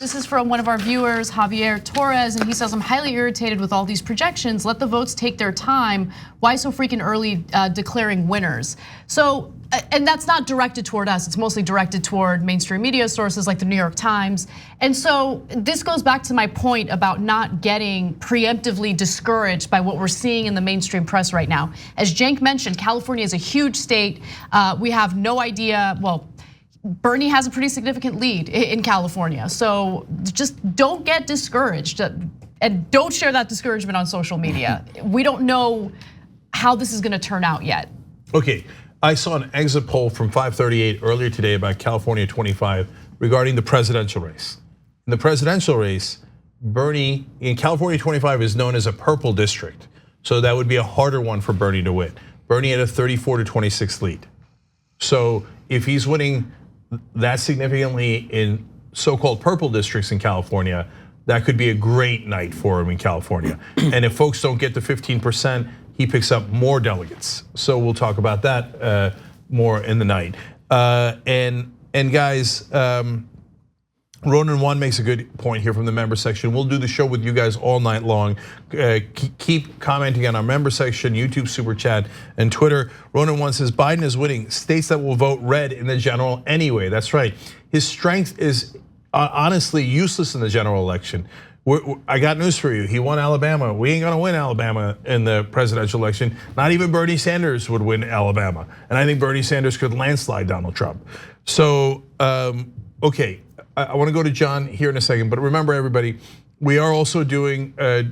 This is from one of our viewers, Javier Torres, and he says, I'm highly irritated with all these projections. Let the votes take their time. Why so freaking early declaring winners? So, and that's not directed toward us. It's mostly directed toward mainstream media sources like the New York Times. And so this goes back to my point about not getting preemptively discouraged by what we're seeing in the mainstream press right now. As Cenk mentioned, California is a huge state. We have no idea, well, Bernie has a pretty significant lead in California. So just don't get discouraged and don't share that discouragement on social media. We don't know how this is gonna turn out yet. Okay, I saw an exit poll from 538 earlier today about California 25 regarding the presidential race. In the presidential race, Bernie in California 25 is known as a purple district. So that would be a harder one for Bernie to win. Bernie had a 34-26 lead. So if he's winning that significantly in so-called purple districts in California, that could be a great night for him in California. And if folks don't get to 15%, he picks up more delegates. So we'll talk about that more in the night. And guys, Ronan One makes a good point here from the member section. We'll do the show with you guys all night long. Keep commenting on our member section, YouTube Super Chat, and Twitter. Ronan One says Biden is winning states that will vote red in the general anyway. That's right. His strength is honestly useless in the general election. I got news for you. He won Alabama. We ain't gonna win Alabama in the presidential election. Not even Bernie Sanders would win Alabama. And I think Bernie Sanders could landslide Donald Trump. So, okay. I want to go to John here in a second, but remember everybody, we are also doing a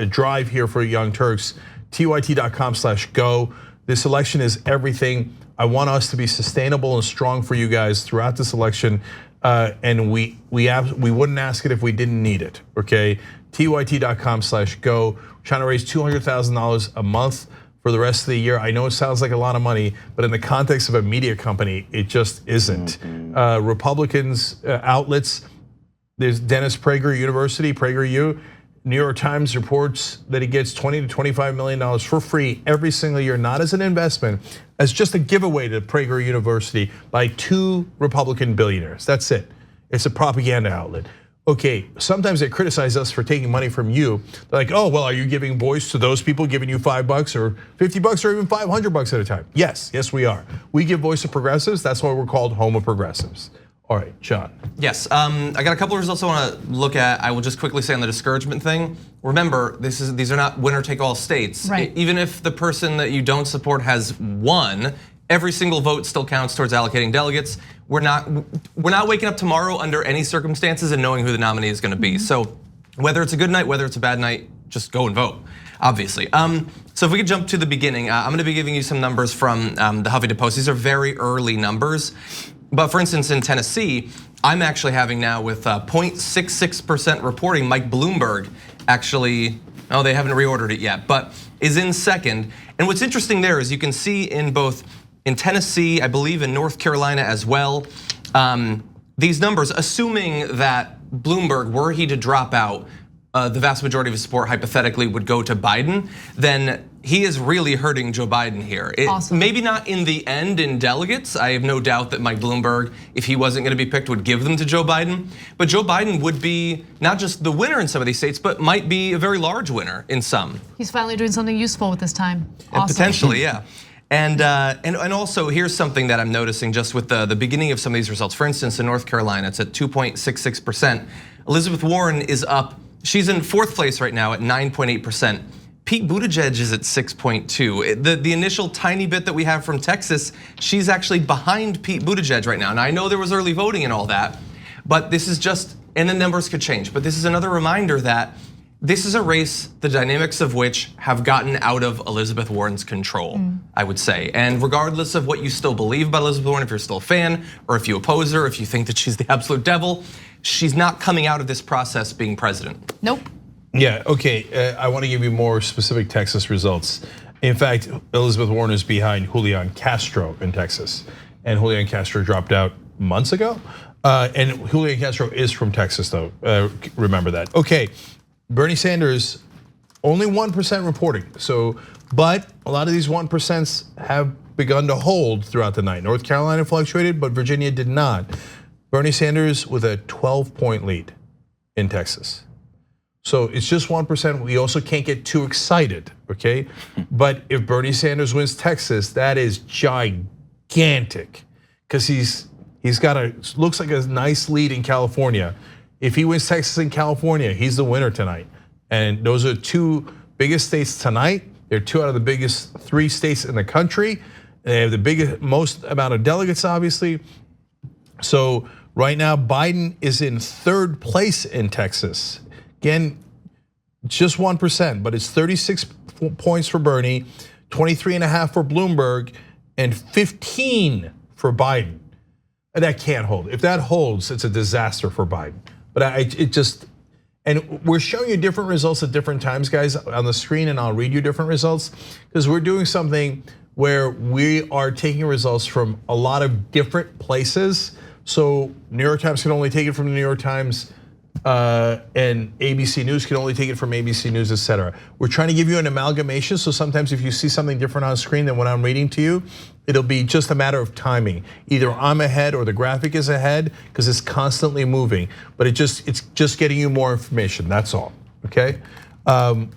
drive here for Young Turks, tyt.com/go. This election is everything. I want us to be sustainable and strong for you guys throughout this election, and we wouldn't ask it if we didn't need it. Okay, tyt.com/go. Trying to raise $200,000 a month for the rest of the year. I know it sounds like a lot of money, but in the context of a media company, it just isn't. Republicans, outlets, there's Dennis Prager University, PragerU. New York Times reports that he gets $20 to $25 million for free every single year, not as an investment, as just a giveaway to Prager University by 2 Republican billionaires. That's it. It's a propaganda outlet. Okay, sometimes they criticize us for taking money from you. They're like, oh, well, are you giving voice to those people giving you $5 or $50 or even $500 at a time? Yes, we are. We give voice to progressives. That's why we're called Home of Progressives. All right, John. Yes, I got a couple of results I want to look at. I will just quickly say on the discouragement thing. Remember, these are not winner take all states. Right. Even if the person that you don't support has won, every single vote still counts towards allocating delegates. We're not waking up tomorrow under any circumstances and knowing who the nominee is going to be. So whether it's a good night, whether it's a bad night, just go and vote, obviously. So if we could jump to the beginning, I'm going to be giving you some numbers from the Huffington Post. These are very early numbers. But for instance, in Tennessee, I'm actually having now with 0.66% reporting, Mike Bloomberg actually, oh, they haven't reordered it yet, but is in second. And what's interesting there is you can see in both in Tennessee, I believe in North Carolina as well, these numbers, assuming that Bloomberg, were he to drop out, the vast majority of his support hypothetically would go to Biden, then he is really hurting Joe Biden here. Awesome. Maybe not in the end in delegates. I have no doubt that Mike Bloomberg, if he wasn't gonna be picked, would give them to Joe Biden. But Joe Biden would be not just the winner in some of these states, but might be a very large winner in some. He's finally doing something useful with this time. Awesome. Potentially, yeah. And also here's something that I'm noticing just with the beginning of some of these results. For instance, in North Carolina, it's at 2.66%. Elizabeth Warren is up. She's in 4th place right now at 9.8%. Pete Buttigieg is at 6.2. The initial tiny bit that we have from Texas, she's actually behind Pete Buttigieg right now. And I know there was early voting and all that, but this is just, and the numbers could change. But this is another reminder that this is a race, the dynamics of which have gotten out of Elizabeth Warren's control, I would say. And regardless of what you still believe about Elizabeth Warren, if you're still a fan, or if you oppose her, if you think that she's the absolute devil, she's not coming out of this process being president. Nope. Yeah, okay, I want to give you more specific Texas results. In fact, Elizabeth Warren is behind Julian Castro in Texas. And Julian Castro dropped out months ago. And Julian Castro is from Texas though, remember that. Okay, Bernie Sanders, only 1% reporting. So, but a lot of these 1% have begun to hold throughout the night. North Carolina fluctuated, but Virginia did not. Bernie Sanders with a 12-point lead. in Texas. So it's just 1%. We also can't get too excited, okay? But if Bernie Sanders wins Texas, that is gigantic, because he's got looks like a nice lead in California. If he wins Texas and California, he's the winner tonight. And those are two biggest states tonight. They're two out of the biggest 3 states in the country. They have the most amount of delegates, obviously. So right now, Biden is in 3rd place in Texas. Again, just 1%, but it's 36 points for Bernie, 23.5 for Bloomberg, and 15 for Biden. And that can't hold. If that holds, it's a disaster for Biden. But and we're showing you different results at different times, guys, on the screen, and I'll read you different results, because we're doing something where we are taking results from a lot of different places. So New York Times can only take it from the New York Times, and ABC News can only take it from ABC News, etc. We're trying to give you an amalgamation, so sometimes if you see something different on screen than what I'm reading to you, it'll be just a matter of timing. Either I'm ahead or the graphic is ahead, because it's constantly moving. But it's just getting you more information, that's all, okay? Now,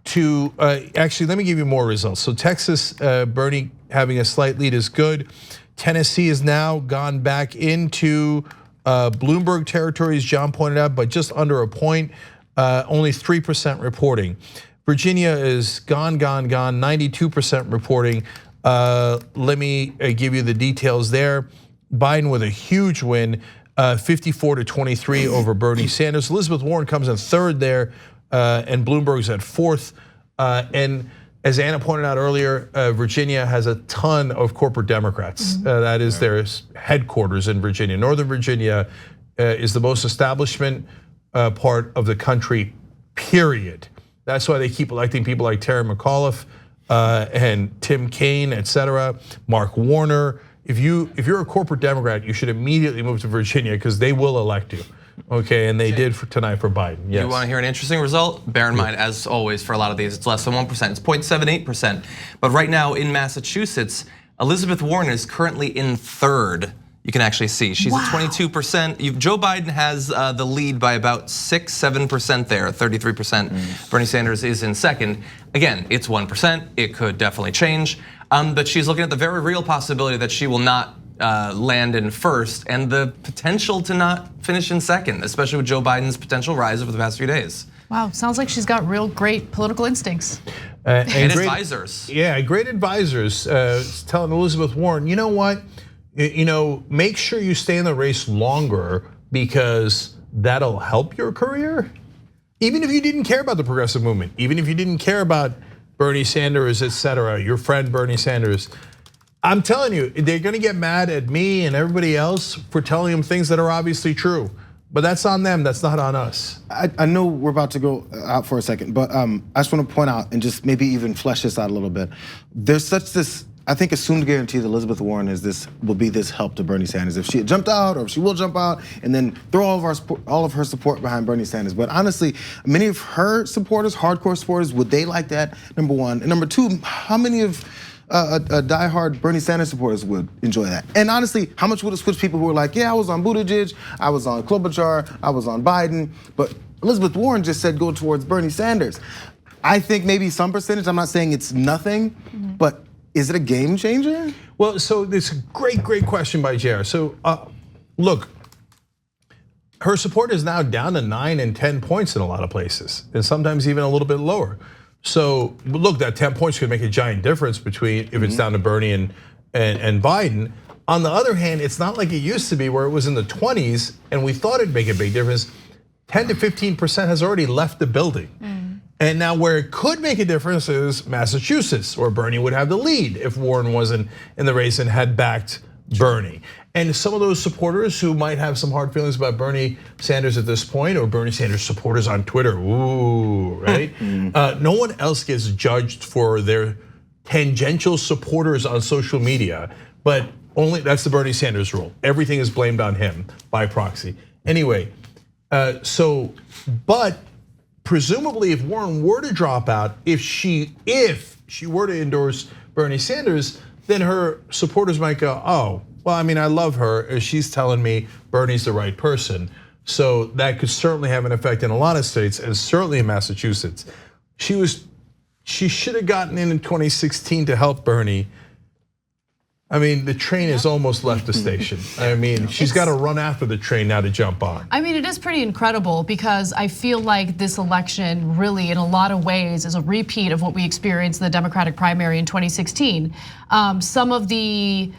actually, let me give you more results. So Texas, Bernie having a slight lead is good. Tennessee has now gone back into Bloomberg territory, as John pointed out, but just under a point, only 3% reporting. Virginia is gone, 92% reporting. Let me give you the details there. Biden with a huge win, 54-23 over Bernie Sanders. Elizabeth Warren comes in 3rd there, and Bloomberg's at 4th. And as Anna pointed out earlier, Virginia has a ton of corporate Democrats. That is their headquarters in Virginia. Northern Virginia is the most establishment part of the country, period. That's why they keep electing people like Terry McAuliffe and Tim Kaine, etc. Mark Warner. If you're a corporate Democrat, you should immediately move to Virginia, because they will elect you. Okay, and they did tonight for Biden. Yes. You want to hear an interesting result? Bear in mind, as always, for a lot of these, it's less than 1%. It's 0.78%. But right now in Massachusetts, Elizabeth Warren is currently in 3rd. You can actually see she's at 22%. Joe Biden has the lead by about 6-7% there, 33%. Bernie Sanders is in 2nd. Again, it's 1%. It could definitely change. But she's looking at the very real possibility that she will not land in 1st, and the potential to not finish in 2nd, especially with Joe Biden's potential rise over the past few days. Wow, sounds like she's got real great political instincts. And advisors. Yeah, great advisors telling Elizabeth Warren, you know what? Make sure you stay in the race longer, because that'll help your career. Even if you didn't care about the progressive movement, even if you didn't care about Bernie Sanders, etc., your friend Bernie Sanders, I'm telling you, they're gonna get mad at me and everybody else for telling them things that are obviously true. But that's on them, that's not on us. I know we're about to go out for a second, but I just want to point out, and just maybe even flesh this out a little bit. There's this, I think, assumed guarantee that Elizabeth Warren will be this help to Bernie Sanders if she had jumped out, or if she will jump out, and then throw all of her support behind Bernie Sanders. But honestly, many of her supporters, hardcore supporters, would they like that? Number one, and number two, how many of diehard Bernie Sanders supporters would enjoy that? And honestly, how much would it switch people who are like, yeah, I was on Buttigieg, I was on Klobuchar, I was on Biden, but Elizabeth Warren just said go towards Bernie Sanders. I think maybe some percentage, I'm not saying it's nothing, but is it a game changer? Well, so this great question by Jayar. So look, her support is now down to 9 and 10 points in a lot of places, and sometimes even a little bit lower. So look, that 10 points could make a giant difference between if it's down to Bernie and Biden. On the other hand, it's not like it used to be where it was in the 20s and we thought it'd make a big difference. 10 to 15% has already left the building. And now where it could make a difference is Massachusetts, where Bernie would have the lead if Warren wasn't in the race and had backed Bernie. And some of those supporters who might have some hard feelings about Bernie Sanders at this point, or Bernie Sanders supporters on Twitter, ooh, right? No one else gets judged for their tangential supporters on social media, but only that's the Bernie Sanders rule. Everything is blamed on him by proxy. Anyway, but presumably if Warren were to drop out, if she were to endorse Bernie Sanders, then her supporters might go, oh, Well, I mean, I love her. She's telling me Bernie's the right person. So that could certainly have an effect in a lot of states, and certainly in Massachusetts. She should have gotten in 2016 to help Bernie. I mean, the train has almost left the station. I mean, she's got to run after the train now to jump on. I mean, it is pretty incredible because I feel like this election really, in a lot of ways, is a repeat of what we experienced in the Democratic primary in 2016. Some of the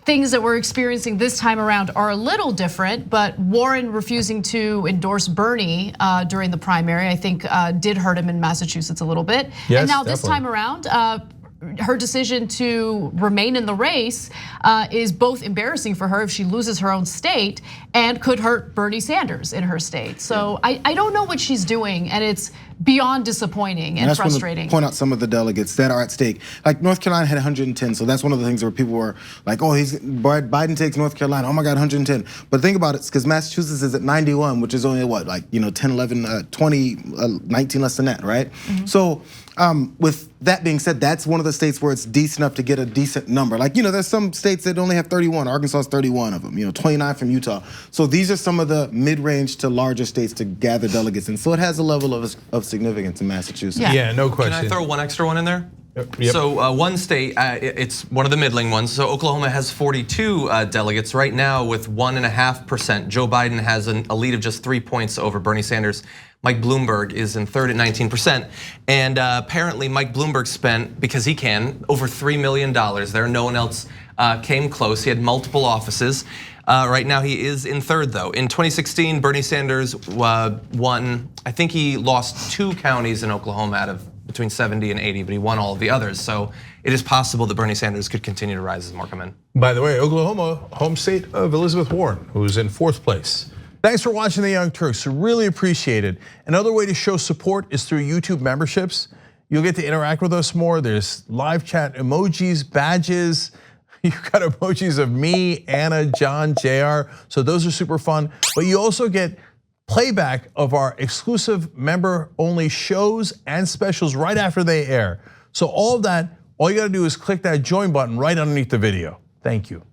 things that we're experiencing this time around are a little different, but Warren refusing to endorse Bernie during the primary, I think did hurt him in Massachusetts a little bit. Yes, and now this definitely. time around, her decision to remain in the race is both embarrassing for her if she loses her own state and could hurt Bernie Sanders in her state. So I don't know what she's doing, and it's beyond disappointing and frustrating. Point out some of the delegates that are at stake. Like North Carolina had 110, so that's one of the things where people were like, "Oh, Biden takes North Carolina. Oh my God, 110." But think about it, because Massachusetts is at 91, which is only what, like 10, 11, 20, 19 less than that, right? So with that being said, that's one of the states where it's decent enough to get a decent number. Like there's some states that only have 31. Arkansas is 31 of them. 29 from Utah. So these are some of the mid-range to larger states to gather delegates, and so it has a level of significance in Massachusetts. Yeah, no question. Can I throw one extra one in there? Yep. So one state, it's one of the middling ones. So Oklahoma has 42 delegates right now with 1.5%. Joe Biden has a lead of just 3 points over Bernie Sanders. Mike Bloomberg is in third at 19%. And apparently Mike Bloomberg spent, because he can, over $3 million there. No one else came close. He had multiple offices. Right now he is in third though. In 2016, Bernie Sanders won, I think he lost 2 counties in Oklahoma out of between 70 and 80, but he won all of the others. So it is possible that Bernie Sanders could continue to rise as more come in. By the way, Oklahoma, home state of Elizabeth Warren, who's in 4th place. Thanks for watching the Young Turks, really appreciate it. Another way to show support is through YouTube memberships. You'll get to interact with us more. There's live chat emojis, badges. You've got emojis of me, Anna, John, Jayar. So those are super fun. But you also get playback of our exclusive member-only shows and specials right after they air. So all of that, all you gotta do is click that join button right underneath the video. Thank you.